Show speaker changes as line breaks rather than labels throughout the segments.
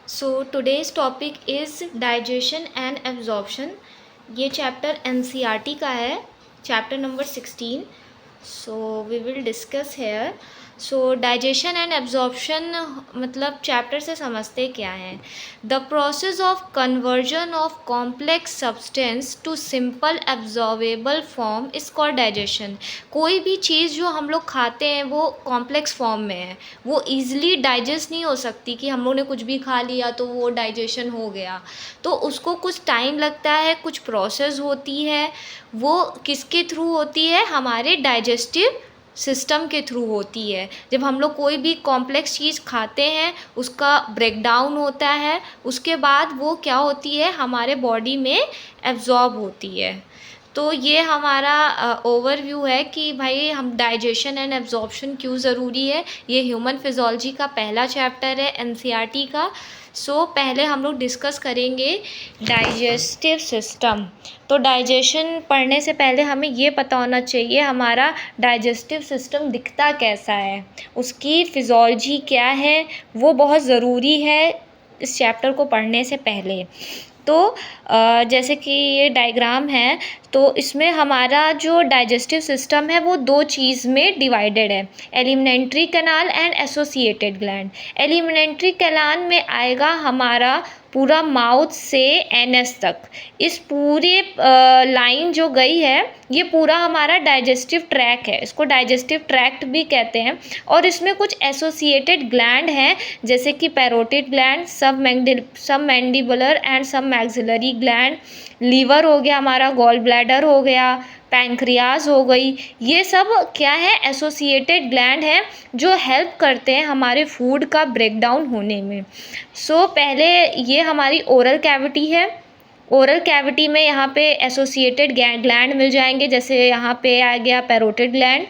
So today's topic is digestion and absorption. ये chapter NCERT का है, chapter number 16. So we will discuss here. So digestion and absorption मतलब chapter से समझते क्या हैं. The process of conversion of complex substance to simple absorbable form is called digestion. कोई भी चीज़ जो हम लोग खाते हैं वो कॉम्प्लेक्स फॉर्म में है, वो ईज़िली डाइजेस्ट नहीं हो सकती कि हम लोग ने कुछ भी खा लिया तो वो डाइजेशन हो गया. तो उसको कुछ टाइम लगता है, कुछ प्रोसेस होती है. वो किसके थ्रू होती है? हमारे डाइजेस्टिव सिस्टम के थ्रू होती है. जब हम लोग कोई भी कॉम्प्लेक्स चीज़ खाते हैं उसका ब्रेकडाउन होता है, उसके बाद वो क्या होती है, हमारे बॉडी में एब्जॉर्ब होती है. तो ये हमारा ओवरव्यू है कि भाई हम डाइजेशन एंड एब्जॉर्प्शन क्यों ज़रूरी है. ये ह्यूमन फिज़ोलॉजी का पहला चैप्टर है NCERT का. पहले हम लोग डिस्कस करेंगे डाइजेस्टिव सिस्टम. तो डाइजेशन पढ़ने से पहले हमें ये पता होना चाहिए हमारा डाइजेस्टिव सिस्टम दिखता कैसा है, उसकी फिज़ोलॉजी क्या है, वो बहुत ज़रूरी है इस चैप्टर को पढ़ने से पहले. तो जैसे कि ये डायग्राम है, तो इसमें हमारा जो डाइजेस्टिव सिस्टम है वो दो चीज़ में डिवाइडेड है, alimentary canal and associated gland. Alimentary canal में आएगा हमारा पूरा माउथ से एनएस तक. इस पूरे लाइन जो गई है ये पूरा हमारा डाइजेस्टिव ट्रैक है, इसको डाइजेस्टिव ट्रैक्ट भी कहते हैं. और इसमें कुछ एसोसिएटेड ग्लैंड हैं जैसे कि parotid gland, submandibular and submaxillary gland, liver हो गया हमारा, गॉल ब्लैडर हो गया, पैंक्रियाज हो गई. ये सब क्या है? एसोसिएटेड ग्लैंड हैं जो हेल्प करते हैं हमारे फूड का ब्रेकडाउन होने में. पहले ये हमारी ओरल कैविटी है. ओरल कैविटी में यहाँ पे एसोसिएटेड ग्लैंड मिल जाएंगे. जैसे यहाँ पे आ गया पैरोटिड ग्लैंड,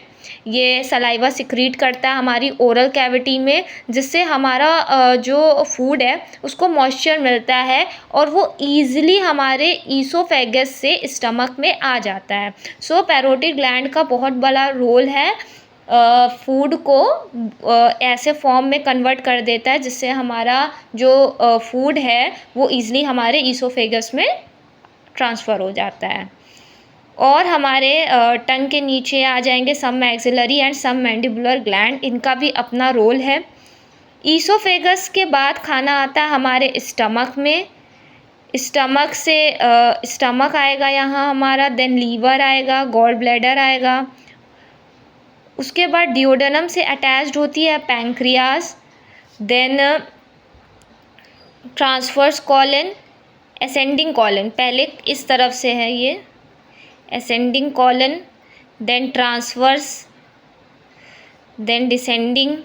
ये सलाइवा सिक्रीट करता है हमारी ओरल कैविटी में, जिससे हमारा जो फूड है उसको मॉइस्चर मिलता है और वो ईज़िली हमारे ईसोफेगस से स्टमक में आ जाता है. पैरोटिड ग्लैंड का बहुत बड़ा रोल है, फूड को ऐसे फॉर्म में कन्वर्ट कर देता है जिससे हमारा जो फूड है वो ईज़िली हमारे ईसोफेगस में ट्रांसफ़र हो जाता है. और हमारे टंग के नीचे आ जाएंगे सब मैक्सिलरी एंड सब मैंडिबुलर ग्लैंड, इनका भी अपना रोल है. ईसोफेगस के बाद खाना आता है हमारे स्टमक में. स्टमक से स्टमक आएगा यहाँ हमारा, देन लीवर आएगा, गॉल ब्लैडर आएगा. उसके बाद डिओडेनम से अटैच्ड होती है pancreas, then transverse colon, ascending colon. पहले इस तरफ से है ये ascending colon, then transverse, then descending,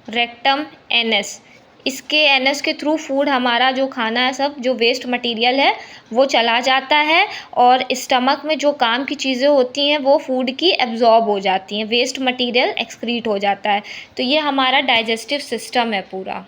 rectum, anus. इसके एनएस के थ्रू फूड हमारा जो खाना है सब जो वेस्ट मटेरियल है वो चला जाता है और स्टमक में जो काम की चीज़ें होती हैं वो फूड की एब्जॉर्ब हो जाती हैं, वेस्ट मटेरियल एक्सक्रीट हो जाता है. तो ये हमारा डाइजेस्टिव सिस्टम है पूरा.